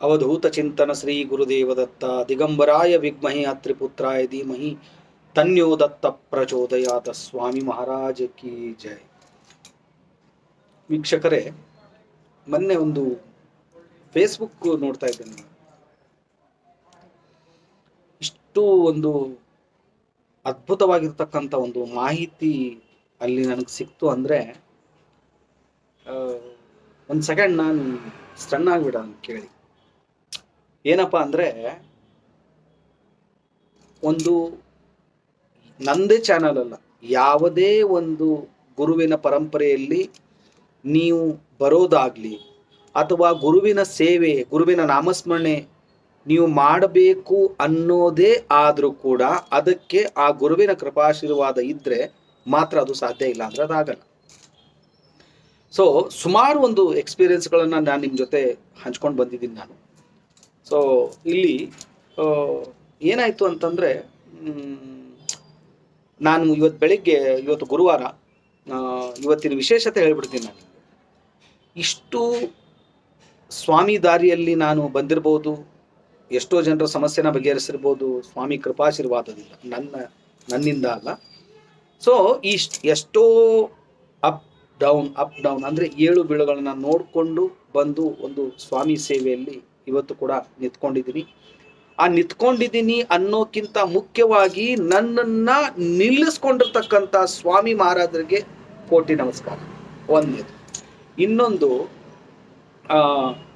ಅವಧೂತ ಚಿಂತನ ಶ್ರೀ ಗುರುದೇವದತ್ತ ದಿಗಂಬರಾಯ ವಿದ್ಮಹಿ ಅತ್ರಿಪುತ್ರಾಯ ಧೀಮಹಿ ತನ್ಯೋ ದತ್ತ ಪ್ರಚೋದಯಾತ. ಸ್ವಾಮಿ ಮಹಾರಾಜ ಕಿ ಜೈ. ವೀಕ್ಷಕರೇ, ಮೊನ್ನೆ ಒಂದು ಫೇಸ್ಬುಕ್ ನೋಡ್ತಾ ಇದ್ದೇನೆ. ಇಷ್ಟು ಒಂದು ಅದ್ಭುತವಾಗಿರ್ತಕ್ಕಂಥ ಒಂದು ಮಾಹಿತಿ ಅಲ್ಲಿ ನನಗೆ ಸಿಕ್ತು ಅಂದರೆ ಒಂದು ಸೆಕೆಂಡ್ ನಾನು ಸ್ಟನ್ ಆಗ್ಬಿಡ ಕೇಳಿ. ಏನಪ್ಪ ಅಂದರೆ, ಒಂದು ನಂದೇ ಚಾನಲ್ ಅಲ್ಲ, ಯಾವುದೇ ಒಂದು ಗುರುವಿನ ಪರಂಪರೆಯಲ್ಲಿ ನೀವು ಬರೋದಾಗ್ಲಿ ಅಥವಾ ಗುರುವಿನ ಸೇವೆ, ಗುರುವಿನ ನಾಮಸ್ಮರಣೆ ನೀವು ಮಾಡಬೇಕು ಅನ್ನೋದೇ ಆದರೂ ಕೂಡ ಅದಕ್ಕೆ ಆ ಗುರುವಿನ ಕೃಪಾಶೀರ್ವಾದ ಇದ್ದರೆ ಮಾತ್ರ ಅದು ಸಾಧ್ಯ. ಇಲ್ಲ ಅಂದರೆ ಅದಾಗಲ್ಲ. ಸೊ ಸುಮಾರು ಒಂದು ಎಕ್ಸ್ಪೀರಿಯನ್ಸ್ಗಳನ್ನು ನಾನು ನಿಮ್ಮ ಜೊತೆ ಹಂಚ್ಕೊಂಡು ಬಂದಿದ್ದೀನಿ ನಾನು. ಸೊ ಇಲ್ಲಿ ಏನಾಯಿತು ಅಂತಂದರೆ, ನಾನು ಇವತ್ತು ಗುರುವಾರ, ಇವತ್ತಿನ ವಿಶೇಷತೆ ಹೇಳ್ಬಿಡ್ತೀನಿ ನಾನು. ಇಷ್ಟು ಸ್ವಾಮಿ ದಾರಿಯಲ್ಲಿ ನಾನು ಬಂದಿರ್ಬೋದು, ಎಷ್ಟೋ ಜನರ ಸಮಸ್ಯೆನ ಬಗೆಹರಿಸಿರ್ಬೋದು ಸ್ವಾಮಿ ಕೃಪಾಶೀರ್ವಾದದಿಂದ, ನನ್ನಿಂದ ಅಲ್ಲ. ಸೊ ಎಷ್ಟೋ ಅಪ್ ಡೌನ್ ಅಂದರೆ ಏಳು ಬೀಳುಗಳನ್ನ ನೋಡಿಕೊಂಡು ಬಂದು ಒಂದು ಸ್ವಾಮಿ ಸೇವೆಯಲ್ಲಿ ಇವತ್ತು ಕೂಡ ನಿಂತ್ಕೊಂಡಿದ್ದೀನಿ. ಆ ನಿಂತ್ಕೊಂಡಿದ್ದೀನಿ ಅನ್ನೋಕ್ಕಿಂತ ಮುಖ್ಯವಾಗಿ ನನ್ನನ್ನು ನಿಲ್ಲಿಸ್ಕೊಂಡಿರ್ತಕ್ಕಂಥ ಸ್ವಾಮಿ ಮಹಾರಾಜರಿಗೆ ಕೋಟಿ ನಮಸ್ಕಾರ. ಒಂದೇದು. ಇನ್ನೊಂದು,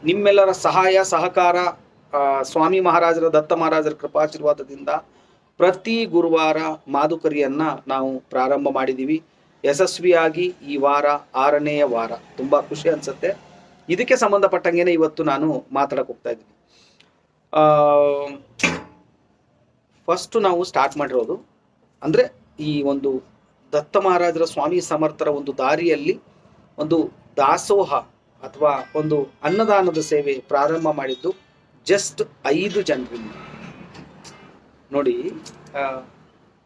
ನಿಮ್ಮೆಲ್ಲರ ಸಹಾಯ ಸಹಕಾರ, ಸ್ವಾಮಿ ಮಹಾರಾಜರ, ದತ್ತ ಮಹಾರಾಜರ ಕೃಪಾಶೀರ್ವಾದದಿಂದ ಪ್ರತಿ ಗುರುವಾರ ಮಾದುಕರಿಯನ್ನು ನಾವು ಪ್ರಾರಂಭ ಮಾಡಿದ್ದೀವಿ ಯಶಸ್ವಿಯಾಗಿ. ಈ ವಾರ 6ನೇ ವಾರ. ತುಂಬ ಖುಷಿ ಅನಿಸುತ್ತೆ. ಇದಕ್ಕೆ ಸಂಬಂಧಪಟ್ಟಂಗೆ ಇವತ್ತು ನಾನು ಮಾತಾಡಕ್ಕೆ ಹೋಗ್ತಾ ಇದ್ದೀನಿ. ಫಸ್ಟು ನಾವು ಸ್ಟಾರ್ಟ್ ಮಾಡಿರೋದು ಅಂದರೆ, ಈ ಒಂದು ದತ್ತ ಮಹಾರಾಜರ ಸ್ವಾಮಿ ಸಮರ್ಥರ ಒಂದು ದಾರಿಯಲ್ಲಿ ಒಂದು ದಾಸೋಹ ಅಥವಾ ಒಂದು ಅನ್ನದಾನದ ಸೇವೆ ಪ್ರಾರಂಭ ಮಾಡಿದ್ದು ಜಸ್ಟ್ 5 ಜನರಿಂದ. ನೋಡಿ,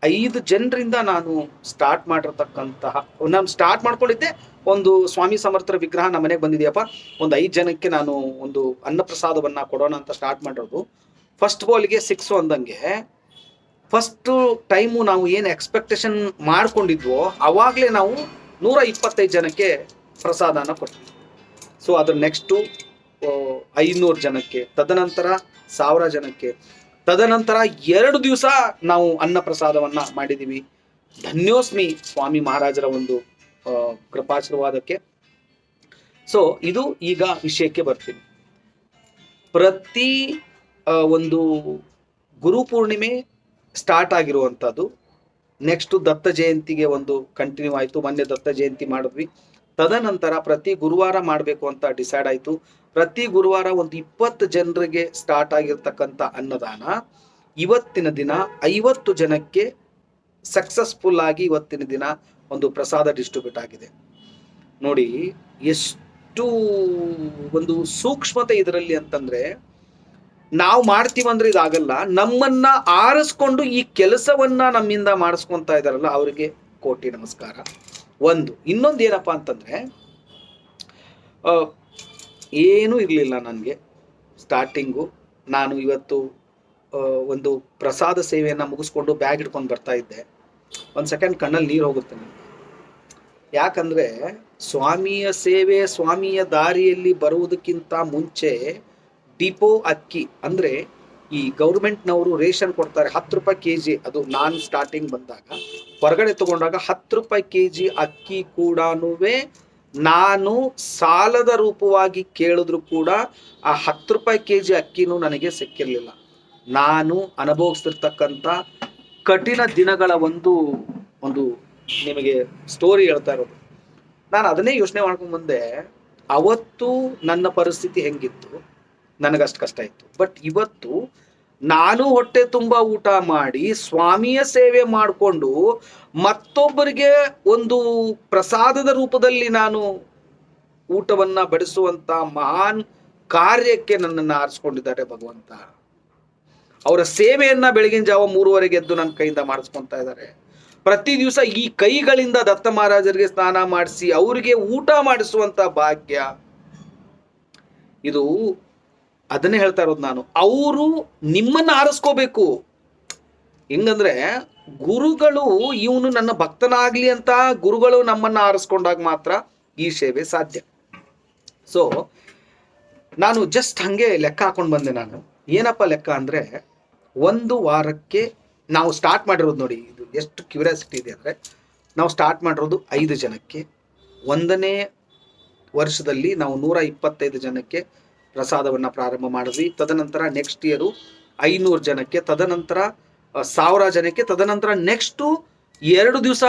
5 ಜನರಿಂದ ನಾನು ಸ್ಟಾರ್ಟ್ ಮಾಡಿರ್ತಕ್ಕಂತಹ, ನಾನು ಸ್ಟಾರ್ಟ್ ಮಾಡ್ಕೊಂಡಿದ್ದೆ ಒಂದು ಸ್ವಾಮಿ ಸಮರ್ಥರ ವಿಗ್ರಹ ನಮ್ಮ ಮನೆಗೆ ಬಂದಿದೆಯಪ್ಪ, ಒಂದು 5 ಜನಕ್ಕೆ ನಾನು ಒಂದು ಅನ್ನಪ್ರಸಾದವನ್ನು ಕೊಡೋಣ ಅಂತ ಸ್ಟಾರ್ಟ್ ಮಾಡಿರೋದು. ಫಸ್ಟ್ ಬಾಲ್ಗೆ 6 ಅಂದಂಗೆ ಫಸ್ಟು ಟೈಮು ನಾವು ಏನು ಎಕ್ಸ್ಪೆಕ್ಟೇಷನ್ ಮಾಡ್ಕೊಂಡಿದ್ವೋ ಅವಾಗಲೇ ನಾವು 125 ಜನಕ್ಕೆ ಪ್ರಸಾದನ ಕೊಟ್ವಿ. ಸೊ ಅದ್ರ ನೆಕ್ಸ್ಟು 500 ಜನಕ್ಕೆ, ತದನಂತರ 1000 ಜನಕ್ಕೆ, ತದನಂತರ 2 ದಿವಸ ನಾವು ಅನ್ನ ಪ್ರಸಾದವನ್ನು ಮಾಡಿದ್ದೀವಿ. ಧನ್ಯೋಸ್ಮಿ ಸ್ವಾಮಿ ಮಹಾರಾಜರ ಒಂದು ಕೃಪಾಶೀರ್ವಾದಕ್ಕೆ. ಸೊ ಇದು ಈಗ ವಿಷಯಕ್ಕೆ ಬರ್ತೀನಿ. ಪ್ರತಿ ಒಂದು ಗುರುಪೂರ್ಣಿಮೆ ಸ್ಟಾರ್ಟ್ ಆಗಿರುವಂಥದ್ದು, ನೆಕ್ಸ್ಟು ದತ್ತ ಜಯಂತಿಗೆ ಒಂದು ಕಂಟಿನ್ಯೂ ಆಯಿತು. ಮೊನ್ನೆ ದತ್ತ ಜಯಂತಿ ಮಾಡಿದ್ವಿ. ತದನಂತರ ಪ್ರತಿ ಗುರುವಾರ ಮಾಡಬೇಕು ಅಂತ ಡಿಸೈಡ್ ಆಯಿತು. ಪ್ರತಿ ಗುರುವಾರ ಒಂದು 20 ಜನರಿಗೆ ಸ್ಟಾರ್ಟ್ ಆಗಿರ್ತಕ್ಕಂಥ ಅನ್ನದಾನ ಇವತ್ತಿನ ದಿನ 50 ಜನಕ್ಕೆ ಸಕ್ಸಸ್ಫುಲ್ ಆಗಿ ಇವತ್ತಿನ ದಿನ ಒಂದು ಪ್ರಸಾದ ಡಿಸ್ಟ್ರಿಬ್ಯೂಟ್ ಆಗಿದೆ. ನೋಡಿ ಎಷ್ಟು ಒಂದು ಸೂಕ್ಷ್ಮತೆ ಇದರಲ್ಲಿ ಅಂತಂದ್ರೆ, ನಾವು ಮಾಡ್ತೀವಂದ್ರೆ ಇದಾಗಲ್ಲ. ನಮ್ಮನ್ನ ಆರಿಸ್ಕೊಂಡು ಈ ಕೆಲಸವನ್ನ ನಮ್ಮಿಂದ ಮಾಡಿಸ್ಕೊತಾ ಇದಾರಲ್ಲ, ಅವರಿಗೆ ಕೋಟಿ ನಮಸ್ಕಾರ. ಒಂದು. ಇನ್ನೊಂದು ಏನಪ್ಪಾ ಅಂತಂದ್ರೆ, ಏನೂ ಇರಲಿಲ್ಲ ನನಗೆ ಸ್ಟಾರ್ಟಿಂಗು. ನಾನು ಇವತ್ತು ಒಂದು ಪ್ರಸಾದ ಸೇವೆಯನ್ನು ಮುಗಿಸ್ಕೊಂಡು ಬ್ಯಾಗ್ ಹಿಡ್ಕೊಂಡು ಬರ್ತಾ ಇದ್ದೆ. ಒಂದು ಸೆಕೆಂಡ್ ಕಣ್ಣಲ್ಲಿ ನೀರು ಹೋಗುತ್ತೆ ನನಗೆ. ಯಾಕಂದರೆ ಸ್ವಾಮಿಯ ಸೇವೆ, ಸ್ವಾಮಿಯ ದಾರಿಯಲ್ಲಿ ಬರುವುದಕ್ಕಿಂತ ಮುಂಚೆ ಡಿಪೋ ಅಕ್ಕಿ ಅಂದರೆ ಈ ಗೌರ್ಮೆಂಟ್ನವರು ರೇಷನ್ ಕೊಡ್ತಾರೆ 10 ರೂಪಾಯಿ kg. ಅದು ನಾನು ಸ್ಟಾರ್ಟಿಂಗ್ ಬಂದಾಗ ಹೊರಗಡೆ ತಗೊಂಡಾಗ 10 ರೂಪಾಯಿ kg ಅಕ್ಕಿ ಕೂಡ ನಾನು ಸಾಲದ ರೂಪವಾಗಿ ಕೇಳಿದ್ರು ಕೂಡ ಆ 10 ರೂಪಾಯಿ kg ಅಕ್ಕಿನೂ ನನಗೆ ಸಿಕ್ಕಿರಲಿಲ್ಲ. ನಾನು ಅನುಭವಿಸ್ತಿರ್ತಕ್ಕಂಥ ಕಠಿಣ ದಿನಗಳ ಒಂದು ನಿಮಗೆ ಸ್ಟೋರಿ ಹೇಳ್ತಾ ಇರೋದು. ನಾನು ಅದನ್ನೇ ಯೋಚನೆ ಮಾಡ್ಕೊಂಡು ಬಂದೆ. ಅವತ್ತು ನನ್ನ ಪರಿಸ್ಥಿತಿ ಹೆಂಗಿತ್ತು, ನನಗಷ್ಟು ಕಷ್ಟ ಇತ್ತು. ಬಟ್ ಇವತ್ತು ನಾನು ಹೊಟ್ಟೆ ತುಂಬ ಊಟ ಮಾಡಿ ಸ್ವಾಮಿಯ ಸೇವೆ ಮಾಡಿಕೊಂಡು ಮತ್ತೊಬ್ಬರಿಗೆ ಒಂದು ಪ್ರಸಾದದ ರೂಪದಲ್ಲಿ ನಾನು ಊಟವನ್ನು ಬಡಿಸುವಂಥ ಮಹಾನ್ ಕಾರ್ಯಕ್ಕೆ ನನ್ನನ್ನು ಆರಿಸ್ಕೊಂಡಿದ್ದಾರೆ ಭಗವಂತ. ಅವರ ಸೇವೆಯನ್ನು ಬೆಳಗಿನ ಜಾವ 3:30 ಎದ್ದು ನನ್ನ ಕೈಯಿಂದ ಮಾಡಿಸ್ಕೊತಾ ಇದ್ದಾರೆ. ಪ್ರತಿ ದಿವಸ ಈ ಕೈಗಳಿಂದ ದತ್ತ ಮಹಾರಾಜರಿಗೆ ಸ್ನಾನ ಮಾಡಿಸಿ ಅವರಿಗೆ ಊಟ ಮಾಡಿಸುವಂಥ ಭಾಗ್ಯ. ಇದು ಅದನ್ನೇ ಹೇಳ್ತಾ ಇರೋದು ನಾನು. ಅವರು ನಿಮ್ಮನ್ನ ಆರಿಸ್ಕೋಬೇಕು. ಹೆಂಗಂದ್ರೆ ಗುರುಗಳು ಇವನು ನನ್ನ ಭಕ್ತನಾಗ್ಲಿ ಅಂತ ಗುರುಗಳು ನಮ್ಮನ್ನ ಆರಿಸ್ಕೊಂಡಾಗ ಮಾತ್ರ ಈ ಸೇವೆ ಸಾಧ್ಯ. ಸೊ ನಾನು ಜಸ್ಟ್ ಹಂಗೆ ಲೆಕ್ಕ ಹಾಕೊಂಡು ಬಂದೆ. ನಾನು ಏನಪ್ಪ ಲೆಕ್ಕ ಅಂದ್ರೆ, ಒಂದು ವಾರಕ್ಕೆ ನಾವು ಸ್ಟಾರ್ಟ್ ಮಾಡಿರೋದು ನೋಡಿ, ಇದು ಎಷ್ಟು ಕ್ಯೂರಿಯಾಸಿಟಿ ಇದೆ ಅಂದ್ರೆ, ನಾವು ಸ್ಟಾರ್ಟ್ ಮಾಡಿರೋದು 5 ಜನಕ್ಕೆ. 1ನೇ ವರ್ಷದಲ್ಲಿ ನಾವು 125 ಜನಕ್ಕೆ ಪ್ರಸಾದವನ್ನ ಪ್ರಾರಂಭ ಮಾಡಿದ್ವಿ. ತದನಂತರ ನೆಕ್ಸ್ಟ್ ಇಯರು 500 ಜನಕ್ಕೆ, ತದನಂತರ 1000 ಜನಕ್ಕೆ, ತದನಂತರ ನೆಕ್ಸ್ಟ್ 2 ದಿವಸ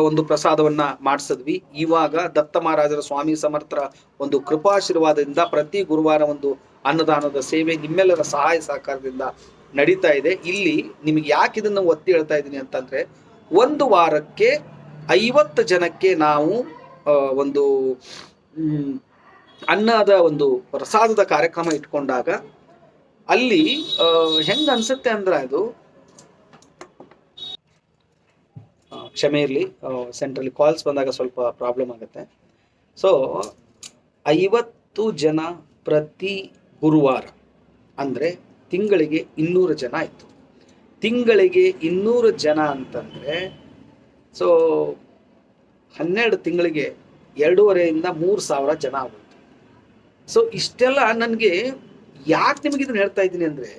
ಒಂದು ಪ್ರಸಾದವನ್ನ ಮಾಡಿಸಿದ್ವಿ. ಇವಾಗ ದತ್ತ ಮಹಾರಾಜರ ಸ್ವಾಮಿ ಸಮರ್ಥರ ಒಂದು ಕೃಪಾಶೀರ್ವಾದದಿಂದ ಪ್ರತಿ ಗುರುವಾರ ಒಂದು ಅನ್ನದಾನದ ಸೇವೆ ನಿಮ್ಮೆಲ್ಲರ ಸಹಾಯ ಸಹಕಾರದಿಂದ ನಡೀತಾ ಇದೆ. ಇಲ್ಲಿ ನಿಮಗೆ ಯಾಕೆ ಇದನ್ನು ಒತ್ತಿ ಹೇಳ್ತಾ ಇದ್ದೀನಿ ಅಂತಂದ್ರೆ, ಒಂದು ವಾರಕ್ಕೆ 50 ಜನಕ್ಕೆ ನಾವು ಒಂದು ಅನ್ನದ ಒಂದು ಪ್ರಸಾದದ ಕಾರ್ಯಕ್ರಮ ಇಟ್ಕೊಂಡಾಗ ಅಲ್ಲಿ ಹೆಂಗ್ ಅನ್ಸುತ್ತೆ ಅಂದ್ರೆ, ಅದು ಕ್ಷಮೆ ಇರಲಿ, ಸೆಂಟ್ರಲ್ಲಿ ಕಾಲ್ಸ್ ಬಂದಾಗ ಸ್ವಲ್ಪ ಪ್ರಾಬ್ಲಮ್ ಆಗುತ್ತೆ. ಸೊ 50 ಜನ ಪ್ರತಿ ಗುರುವಾರ ಅಂದರೆ ತಿಂಗಳಿಗೆ 200 ಜನ ಆಯಿತು. ತಿಂಗಳಿಗೆ 200 ಜನ ಅಂತಂದರೆ ಸೊ 12 ತಿಂಗಳಿಗೆ 2,500 3,000 ಜನ ಆಗುತ್ತೆ. ಸೊ ಇಷ್ಟೆಲ್ಲ ನನಗೆ ಯಾಕೆ ನಿಮಗೆ ಇದನ್ನು ಹೇಳ್ತಾ ಇದ್ದೀನಿ ಅಂದರೆ,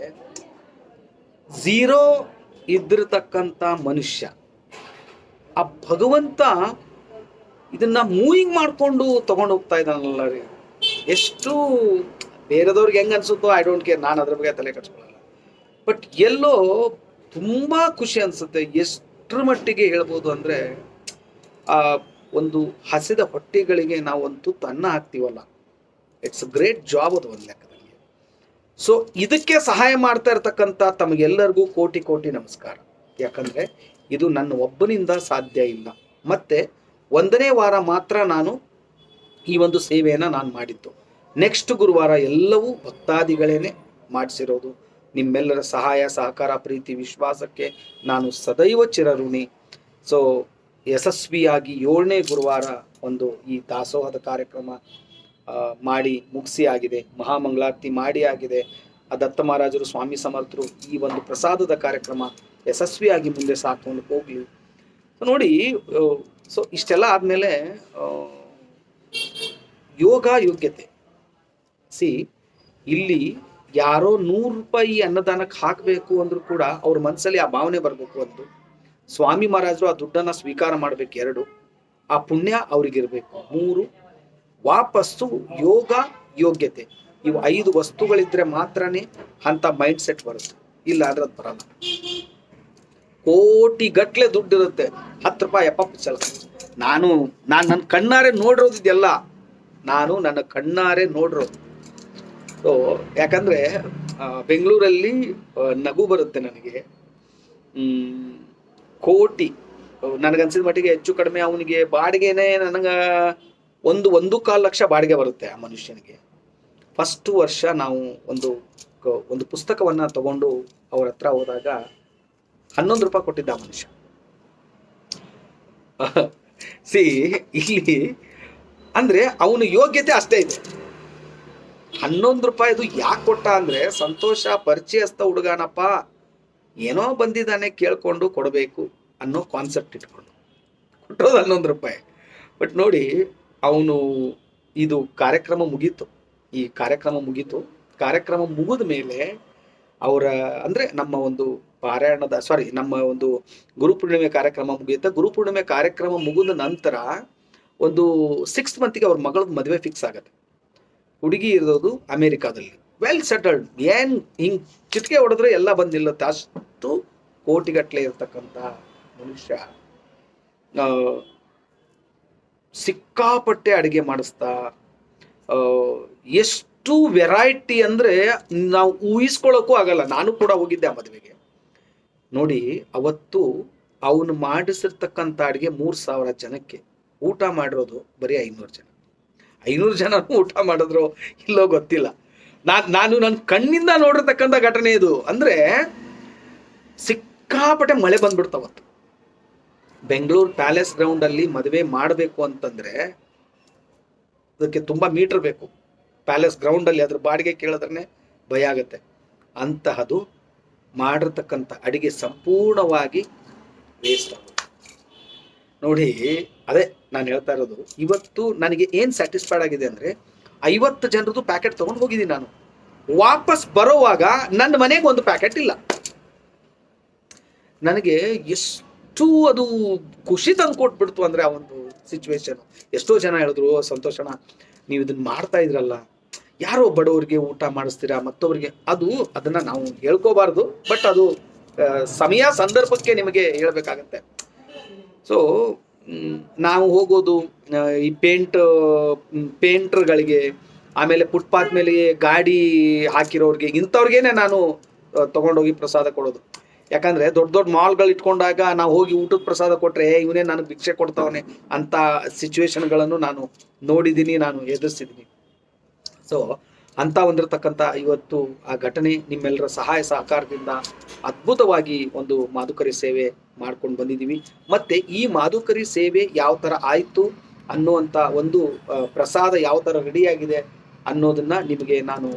ಝೀರೋ ಇದ್ದಿರತಕ್ಕಂಥ ಮನುಷ್ಯ ಆ ಭಗವಂತ ಇದನ್ನ ಮೂವಿಂಗ್ ಮಾಡಿಕೊಂಡು ತಗೊಂಡು ಹೋಗ್ತಾ ಇದ್ದಾನಲ್ಲ ರೀ. ಎಷ್ಟು ಬೇರೆದವ್ರಿಗೆ ಹೆಂಗೆ ಅನ್ಸುತ್ತೋ ಐ ಡೋಂಟ್ ಕೇರ್, ನಾನು ಅದ್ರ ಬಗ್ಗೆ ತಲೆ ಕಟ್ಸ್ಕೊಳ್ಳಲ್ಲ. ಬಟ್ ಎಲ್ಲೋ ತುಂಬ ಖುಷಿ ಅನಿಸುತ್ತೆ. ಎಷ್ಟರ ಮಟ್ಟಿಗೆ ಹೇಳ್ಬೋದು ಅಂದರೆ, ಒಂದು ಹಸಿದ ಹೊಟ್ಟೆಗಳಿಗೆ ನಾವು ಒಂದು ತುತ್ತು ಅನ್ನ ಹಾಕ್ತೀವಲ್ಲ, ಇಟ್ಸ್ ಅ ಗ್ರೇಟ್ ಜಾಬ್ ಅದು ಒಂದು ಲೆಕ್ಕದಲ್ಲಿ. ಸೊ ಇದಕ್ಕೆ ಸಹಾಯ ಮಾಡ್ತಾ ಇರ್ತಕ್ಕಂಥ ತಮಗೆಲ್ಲರಿಗೂ ಕೋಟಿ ಕೋಟಿ ನಮಸ್ಕಾರ. ಯಾಕಂದರೆ ಇದು ನನ್ನ ಒಬ್ಬನಿಂದ ಸಾಧ್ಯ ಇಲ್ಲ. ಮತ್ತು 1ನೇ ವಾರ ಮಾತ್ರ ನಾನು ಈ ಒಂದು ಸೇವೆಯನ್ನು ನಾನು ಮಾಡಿದ್ದು. ನೆಕ್ಸ್ಟ್ ಗುರುವಾರ ಎಲ್ಲವೂ ಭಕ್ತಾದಿಗಳೇನೆ ಮಾಡಿಸಿರೋದು. ನಿಮ್ಮೆಲ್ಲರ ಸಹಾಯ ಸಹಕಾರ ಪ್ರೀತಿ ವಿಶ್ವಾಸಕ್ಕೆ ನಾನು ಸದೈವ ಚಿರಋಣಿ. ಸೊ ಯಶಸ್ವಿಯಾಗಿ 7ನೇ ಗುರುವಾರ ಒಂದು ಈ ದಾಸೋಹದ ಕಾರ್ಯಕ್ರಮ ಮಾಡಿ ಮುಗಿಸಿ ಆಗಿದೆ. ಮಹಾಮಂಗಳಾರತಿ ಮಾಡಿ ಆಗಿದೆ. ದತ್ತ ಮಹಾರಾಜರು ಸ್ವಾಮಿ ಸಮರ್ಥರು ಈ ಒಂದು ಪ್ರಸಾದದ ಕಾರ್ಯಕ್ರಮ ಯಶಸ್ವಿಯಾಗಿ ಮುಂದೆ ಸಾಕೊಂಡು ಹೋಗ್ಲಿ. ನೋಡಿ, ಸೊ ಇಷ್ಟೆಲ್ಲ ಆದಮೇಲೆ ಯೋಗ ಯೋಗ್ಯತೆ. ಇಲ್ಲಿ ಯಾರೋ 100 ರೂಪಾಯಿ ಅನ್ನದಾನಕ್ಕೆ ಹಾಕಬೇಕು ಅಂದ್ರೂ ಕೂಡ ಅವ್ರ ಮನಸ್ಸಲ್ಲಿ ಆ ಭಾವನೆ ಬರಬೇಕು. ಒಂದು ಸ್ವಾಮಿ ಮಹಾರಾಜರು ಆ ದುಡ್ಡನ್ನು ಸ್ವೀಕಾರ ಮಾಡಬೇಕು. 2 ಆ ಪುಣ್ಯ ಅವ್ರಿಗಿರ್ಬೇಕು. 3 ವಾಪಸ್ಸು ಯೋಗ ಯೋಗ್ಯತೆ. ಇವು 5 ವಸ್ತುಗಳಿದ್ರೆ ಮಾತ್ರನೇ ಅಂತ ಮೈಂಡ್ ಸೆಟ್ ಬರುತ್ತೆ. ಇಲ್ಲ ಅಂದ್ರೆ ಅದು ಬರಲ್ಲ. ಕೋಟಿ ಗಟ್ಲೆ ದುಡ್ಡಿರುತ್ತೆ, 10 ರೂಪಾಯಿ 70 ಚಲ. ನಾನು ನನ್ನ ಕಣ್ಣಾರೆ ನೋಡಿರೋದು ಇದೆಲ್ಲ, ನಾನು ನನ್ನ ಕಣ್ಣಾರೆ ನೋಡಿರೋದು. ಸೊ ಯಾಕಂದ್ರೆ ಬೆಂಗಳೂರಲ್ಲಿ ನಗು ಬರುತ್ತೆ ನನಗೆ. ಕೋಟಿ ನನಗನ್ಸಿದ ಮಟ್ಟಿಗೆ ಹೆಚ್ಚು ಕಡಿಮೆ ಅವನಿಗೆ ಬಾಡಿಗೆನೇ ನನಗೆ 1.25 ಲಕ್ಷ ಬಾಡಿಗೆ ಬರುತ್ತೆ ಆ ಮನುಷ್ಯನಿಗೆ. ಫಸ್ಟ್ ವರ್ಷ ನಾವು ಒಂದು ಪುಸ್ತಕವನ್ನು ತಗೊಂಡು ಅವ್ರ ಹತ್ರ ಹೋದಾಗ 11 ರೂಪಾಯಿ ಕೊಟ್ಟಿದ್ದ ಆ ಮನುಷ್ಯ. ಇಲ್ಲಿ ಅಂದ್ರೆ ಅವನ ಯೋಗ್ಯತೆ ಅಷ್ಟೇ ಇದೆ. 11 ರೂಪಾಯಿದು ಯಾಕೆ ಕೊಟ್ಟ ಅಂದ್ರೆ, ಸಂತೋಷ ಪರಿಚಯಸ್ಥ ಹುಡುಗನಪ್ಪ, ಏನೋ ಬಂದಿದ್ದಾನೆ ಕೇಳ್ಕೊಂಡು ಕೊಡಬೇಕು ಅನ್ನೋ ಕಾನ್ಸೆಪ್ಟ್ ಇಟ್ಕೊಂಡು ಕೊಟ್ಟರೋದು 11 ರೂಪಾಯಿ. ಬಟ್ ನೋಡಿ, ಅವನು ಇದು ಕಾರ್ಯಕ್ರಮ ಮುಗೀತು. ಈ ಕಾರ್ಯಕ್ರಮ ಮುಗೀತು. ಕಾರ್ಯಕ್ರಮ ಮುಗಿದ ಮೇಲೆ ಅವರ ಅಂದ್ರೆ ನಮ್ಮ ಒಂದು ಪಾರಾಯಣದ ನಮ್ಮ ಒಂದು ಗುರುಪೂರ್ಣಿಮೆ ಕಾರ್ಯಕ್ರಮ ಮುಗಿಯುತ್ತೆ. ಗುರುಪೂರ್ಣಿಮೆ ಕಾರ್ಯಕ್ರಮ ಮುಗಿದ ನಂತರ ಒಂದು 6 ಮಂತಿಗೆ ಅವ್ರ ಮಗಳ ಮದುವೆ ಫಿಕ್ಸ್ ಆಗುತ್ತೆ. ಹುಡುಗಿ ಇರೋದು ಅಮೇರಿಕಾದಲ್ಲಿ, ವೆಲ್ ಸೆಟಲ್ಡ್. ಏನ್ ಹಿಂಗ್ ಚಿಟಿಕೆ ಹೊಡೆದ್ರೆ ಎಲ್ಲ ಬಂದಿಲ್ಲತ್ತೆ. ಅಷ್ಟು ಕೋಟಿಗಟ್ಟಲೆ ಇರ್ತಕ್ಕಂಥ ಮನುಷ್ಯ ಸಿಕ್ಕಾಪಟ್ಟೆ ಅಡುಗೆ ಮಾಡಿಸ್ತಾ, ಎಷ್ಟು ವೆರೈಟಿ ಅಂದ್ರೆ ನಾವು ಊಹಿಸ್ಕೊಳ್ಳೋಕ್ಕೂ ಆಗಲ್ಲ. ನಾನು ಕೂಡ ಹೋಗಿದ್ದೆ ಆ ಮದುವೆಗೆ. ನೋಡಿ, ಅವತ್ತು ಅವನು ಮಾಡಿಸಿರ್ತಕ್ಕಂಥ ಅಡುಗೆ 3,000 ಜನಕ್ಕೆ ಊಟ ಮಾಡಿರೋದು ಬರೀ 500 ಜನ. 500 ಜನ ಊಟ ಮಾಡಿದ್ರು ಇಲ್ಲೋ ಗೊತ್ತಿಲ್ಲ. ನಾನು ನನ್ನ ಕಣ್ಣಿಂದ ನೋಡಿರ್ತಕ್ಕಂಥ ಘಟನೆ ಇದು. ಅಂದ್ರೆ ಸಿಕ್ಕಾಪಟ್ಟೆ ಮಳೆ ಬಂದ್ಬಿಡ್ತಾವತ್ತು. ಬೆಂಗಳೂರು ಪ್ಯಾಲೇಸ್ ಗ್ರೌಂಡ್ ಅಲ್ಲಿ ಮದುವೆ ಮಾಡಬೇಕು ಅಂತಂದ್ರೆ ಅದಕ್ಕೆ ತುಂಬಾ ಮೀಟರ್ ಬೇಕು. ಪ್ಯಾಲೇಸ್ ಗ್ರೌಂಡ್ ಅಲ್ಲಿ ಅದ್ರ ಬಾಡಿಗೆ ಕೇಳಿದ್ರೆ ಭಯ ಆಗುತ್ತೆ. ಅಂತಹದು ಮಾಡಿರ್ತಕ್ಕಂಥ ಅಡಿಗೆ ಸಂಪೂರ್ಣವಾಗಿ ವೇಸ್ಟ್ ಆಗುತ್ತೆ ನೋಡಿ. ಅದೇ ನಾನು ಹೇಳ್ತಾ ಇರೋದು, ಇವತ್ತು ನನಗೆ ಏನು ಸ್ಯಾಟಿಸ್ಫೈಡ್ ಆಗಿದೆ ಅಂದರೆ 50 ಜನರದ್ದು ಪ್ಯಾಕೆಟ್ ತೊಗೊಂಡು ಹೋಗಿದ್ದೀನಿ ನಾನು. ವಾಪಸ್ ಬರೋವಾಗ ನನ್ನ ಮನೆಗೆ ಒಂದು ಪ್ಯಾಕೆಟ್ ಇಲ್ಲ. ನನಗೆ ಎಷ್ಟು ಅದು ಖುಷಿ ತಂದು ಕೊಟ್ಬಿಡ್ತು ಅಂದರೆ ಆ ಒಂದು ಸಿಚುವೇಶನ್. ಎಷ್ಟೋ ಜನ ಹೇಳಿದ್ರು, ಸಂತೋಷಣ ನೀವು ಇದನ್ನ ಮಾಡ್ತಾ ಇದ್ರಲ್ಲ, ಯಾರೋ ಬಡವರಿಗೆ ಊಟ ಮಾಡಿಸ್ತೀರಾ ಮತ್ತೊಬ್ಬರಿಗೆ, ಅದನ್ನ ನಾವು ಹೇಳ್ಕೋಬಾರ್ದು, ಬಟ್ ಅದು ಸಮಯ ಸಂದರ್ಭಕ್ಕೆ ನಿಮಗೆ ಹೇಳ್ಬೇಕಾಗತ್ತೆ. ಸೊ ನಾವು ಹೋಗೋದು ಈ ಪೇಂಟ್ರ್ಗಳಿಗೆ, ಆಮೇಲೆ ಫುಟ್ಪಾತ್ ಮೇಲೆ ಗಾಡಿ ಹಾಕಿರೋರಿಗೆ, ಇಂಥವ್ರಿಗೇನೆ ನಾನು ತಗೊಂಡೋಗಿ ಪ್ರಸಾದ ಕೊಡೋದು. ಯಾಕಂದ್ರೆ ದೊಡ್ಡ ದೊಡ್ಡ ಮಾಲ್ಗಳು ಇಟ್ಕೊಂಡಾಗ ನಾವು ಹೋಗಿ ಊಟದ ಪ್ರಸಾದ ಕೊಟ್ರೆ ಇವನೇ ನನಗೆ ಭಿಕ್ಷೆ ಕೊಡ್ತಾವನೆ ಅಂತ ಸಿಚುವೇಶನ್ಗಳನ್ನು ನಾನು ನೋಡಿದ್ದೀನಿ, ನಾನು ಎದುರಿಸಿದ್ದೀನಿ. ಸೊ ಅಂತ ಒಂದಿರತಕ್ಕಂಥ ಇವತ್ತು ಆ ಘಟನೆ ನಿಮ್ಮೆಲ್ಲರ ಸಹಾಯ ಸಹಕಾರದಿಂದ ಅದ್ಭುತವಾಗಿ ಒಂದು ಮಾದುಕರಿ ಸೇವೆ ಮಾಡ್ಕೊಂಡು ಬಂದಿದ್ದೀವಿ. ಮತ್ತೆ ಈ ಮಾದುಕರಿ ಸೇವೆ ಯಾವ ಥರ ಆಯಿತು ಅನ್ನುವಂಥ ಒಂದು ಪ್ರಸಾದ ಯಾವ ಥರ ರೆಡಿಯಾಗಿದೆ ಅನ್ನೋದನ್ನ ನಿಮಗೆ ನಾನು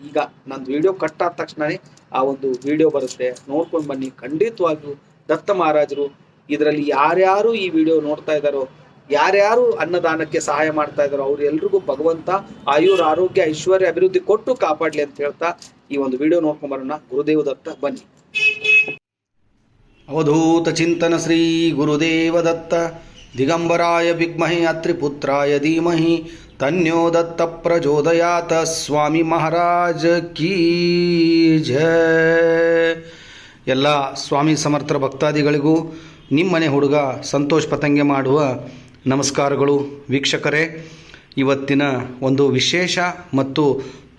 ಈಗ ನಂದು ವಿಡಿಯೋ ಕಟ್ ಆದ ತಕ್ಷಣವೇ ಆ ಒಂದು ವಿಡಿಯೋ ಬರುತ್ತೆ, ನೋಡ್ಕೊಂಡು ಬನ್ನಿ. ಖಂಡಿತವಾಗ್ಲೂ ದತ್ತ ಮಹಾರಾಜರು ಇದರಲ್ಲಿ ಯಾರ್ಯಾರು ಈ ವಿಡಿಯೋ ನೋಡ್ತಾ ಇದ್ದಾರೋ, ಯಾರ್ಯಾರು ಅನ್ನದಾನಕ್ಕೆ ಸಹಾಯ ಮಾಡ್ತಾ ಇದ್ದಾರೋ ಅವ್ರೆಲ್ರಿಗೂ ಭಗವಂತ ಆಯುರ್ ಆರೋಗ್ಯ ಐಶ್ವರ್ಯ ಅಭಿವೃದ್ಧಿ ಕೊಟ್ಟು ಕಾಪಾಡಲಿ ಅಂತ ಹೇಳ್ತಾ ಈ ಒಂದು ವಿಡಿಯೋ ನೋಡ್ಕೊಂಡ್ ಬರೋಣ. ಗುರುದೇವ ದತ್ತ, ಬನ್ನಿ. ಅವಧೂತ ಚಿಂತನ ಶ್ರೀ ಗುರುದೇವ ದತ್ತ ದಿಗಂಬರಾಯ ವಿದ್ಮಹೇ ಅತ್ರಿಪುತ್ರಾಯ ಧೀಮಹಿ ತನ್ಯೋ ದತ್ತ ಪ್ರಚೋದಯಾತ. ಸ್ವಾಮಿ ಮಹಾರಾಜ್ ಕೀ ಜಯ. ಎಲ್ಲ ಸ್ವಾಮಿ ಸಮರ್ಥ ಭಕ್ತಾದಿಗಳಿಗೂ ನಿಮ್ಮನೆ ಹುಡುಗ ಸಂತೋಷ್ ಪತಂಗೆ ಮಾಡುವ ನಮಸ್ಕಾರಗಳು. ವೀಕ್ಷಕರೇ, ಇವತ್ತಿನ ಒಂದು ವಿಶೇಷ ಮತ್ತು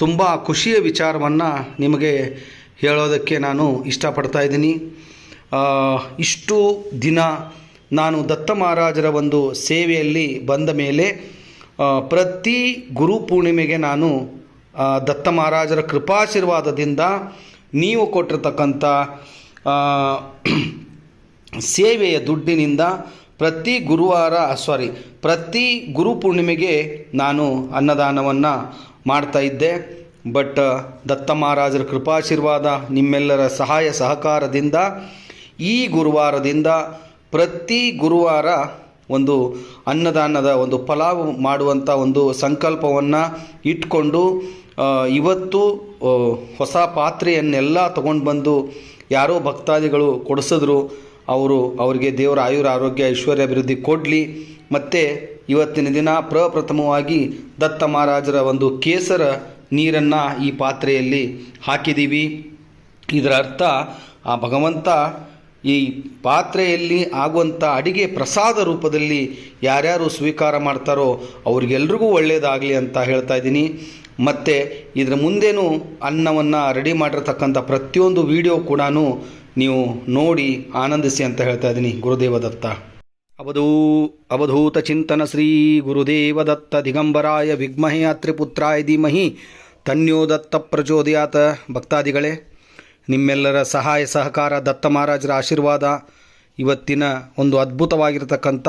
ತುಂಬ ಖುಷಿಯ ವಿಚಾರವನ್ನು ನಿಮಗೆ ಹೇಳೋದಕ್ಕೆ ನಾನು ಇಷ್ಟಪಡ್ತಾ ಇದ್ದೀನಿ. ಇಷ್ಟು ದಿನ ನಾನು ದತ್ತ ಮಹಾರಾಜರ ಒಂದು ಸೇವೆಯಲ್ಲಿ ಬಂದ ಮೇಲೆ ಪ್ರತಿ ಗುರು ಪೂರ್ಣಿಮೆಗೆ ನಾನು ದತ್ತ ಮಹಾರಾಜರ ಕೃಪಾಶೀರ್ವಾದದಿಂದ ನೀವು ಕೊಟ್ಟಿರ್ತಕ್ಕಂಥ ಸೇವೆಯ ದುಡ್ಡಿನಿಂದ ಪ್ರತಿ ಗುರು ಪೂರ್ಣಿಮೆಗೆ ನಾನು ಅನ್ನದಾನವನ್ನು ಮಾಡ್ತಾ ಇದ್ದೆ. ಬಟ್ ದತ್ತ ಮಹಾರಾಜರ ಕೃಪಾಶೀರ್ವಾದ ನಿಮ್ಮೆಲ್ಲರ ಸಹಾಯ ಸಹಕಾರದಿಂದ ಈ ಗುರುವಾರದಿಂದ ಪ್ರತಿ ಗುರುವಾರ ಒಂದು ಅನ್ನದಾನದ ಒಂದು ಪಲಾವ್ ಮಾಡುವಂಥ ಒಂದು ಸಂಕಲ್ಪವನ್ನು ಇಟ್ಕೊಂಡು ಇವತ್ತು ಹೊಸ ಪಾತ್ರೆಯನ್ನೆಲ್ಲ ತಗೊಂಡು ಬಂದು ಯಾರೋ ಭಕ್ತಾದಿಗಳು ಕೊಡಿಸಿದ್ರು. ಅವರಿಗೆ ದೇವರ ಆಯುರ ಆರೋಗ್ಯ ಐಶ್ವರ್ಯ ಅಭಿವೃದ್ಧಿ ಕೊಡಲಿ. ಮತ್ತು ಇವತ್ತಿನ ದಿನ ಪ್ರಪ್ರಥಮವಾಗಿ ದತ್ತ ಮಹಾರಾಜರ ಒಂದು ಕೇಸರ ನೀರನ್ನು ಈ ಪಾತ್ರೆಯಲ್ಲಿ ಹಾಕಿದ್ದೀವಿ. ಇದರ ಅರ್ಥ ಆ ಭಗವಂತ ಈ ಪಾತ್ರೆಯಲ್ಲಿ ಆಗುವಂಥ ಅಡಿಗೆ ಪ್ರಸಾದ ರೂಪದಲ್ಲಿ ಯಾರ್ಯಾರು ಸ್ವೀಕಾರ ಮಾಡ್ತಾರೋ ಅವ್ರಿಗೆಲ್ರಿಗೂ ಒಳ್ಳೆಯದಾಗಲಿ ಅಂತ ಹೇಳ್ತಾ ಇದ್ದೀನಿ. ಮತ್ತು ಇದರ ಮುಂದೇನು ಅನ್ನವನ್ನು ರೆಡಿ ಮಾಡಿರ್ತಕ್ಕಂಥ ಪ್ರತಿಯೊಂದು ವಿಡಿಯೋ ಕೂಡ ನೀವು ನೋಡಿ ಆನಂದಿಸಿ ಅಂತ ಹೇಳ್ತಾ ಇದ್ದೀನಿ. ಗುರುದೇವ ದತ್ತ. ಅವಧೂತ ಚಿಂತನ ಶ್ರೀ ಗುರುದೇವ ದತ್ತ ದಿಗಂಬರಾಯ ವಿದ್ಮಹೇ ಅತ್ರಿಪುತ್ರಾಯ ಧೀಮಹಿ ತನ್ಯೋ ದತ್ತ ಪ್ರಚೋದಯಾತ. ಭಕ್ತಾದಿಗಳೇ, ನಿಮ್ಮೆಲ್ಲರ ಸಹಾಯ ಸಹಕಾರ, ದತ್ತ ಮಹಾರಾಜರ ಆಶೀರ್ವಾದ, ಇವತ್ತಿನ ಒಂದು ಅದ್ಭುತವಾಗಿರತಕ್ಕಂಥ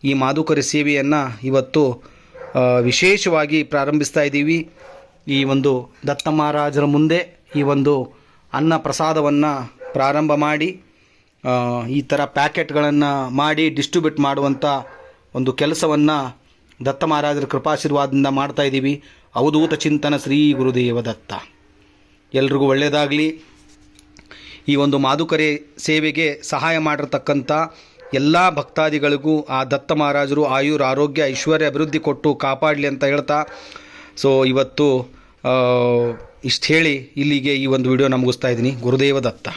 ಈ ಮಾದುಕರಿ ಸೇವೆಯನ್ನು ಇವತ್ತು ವಿಶೇಷವಾಗಿ ಪ್ರಾರಂಭಿಸ್ತಾ ಇದ್ದೀವಿ. ಈ ಒಂದು ದತ್ತ ಮಹಾರಾಜರ ಮುಂದೆ ಈ ಒಂದು ಅನ್ನ ಪ್ರಸಾದವನ್ನು ಪ್ರಾರಂಭ ಮಾಡಿ ಈ ಥರ ಪ್ಯಾಕೆಟ್ಗಳನ್ನು ಮಾಡಿ ಡಿಸ್ಟ್ರಿಬ್ಯೂಟ್ ಮಾಡುವಂಥ ಒಂದು ಕೆಲಸವನ್ನು ದತ್ತ ಮಹಾರಾಜರ ಕೃಪಾಶೀರ್ವಾದದಿಂದ ಮಾಡ್ತಾಯಿದ್ದೀವಿ. ಅವಧೂತ ಚಿಂತನ ಶ್ರೀ ಗುರುದೇವ ದತ್ತ. ಎಲ್ರಿಗೂ ಒಳ್ಳೆಯದಾಗಲಿ. ಈ ಒಂದು ಮಾದುಕರಿ ಸೇವೆಗೆ ಸಹಾಯ ಮಾಡಿರ್ತಕ್ಕಂಥ ಎಲ್ಲ ಭಕ್ತಾದಿಗಳಿಗೂ ಆ ದತ್ತ ಮಹಾರಾಜರು ಆಯುರ್ ಆರೋಗ್ಯ ಐಶ್ವರ್ಯ ಅಭಿವೃದ್ಧಿ ಕೊಟ್ಟು ಕಾಪಾಡಲಿ ಅಂತ ಹೇಳ್ತಾ, ಸೊ ಇವತ್ತು ಇಷ್ಟು ಹೇಳಿ ಇಲ್ಲಿಗೆ ಈ ಒಂದು ವಿಡಿಯೋ ಮುಗಿಸ್ತಾ ಇದ್ದೀನಿ. ಗುರುದೇವ ದತ್ತ.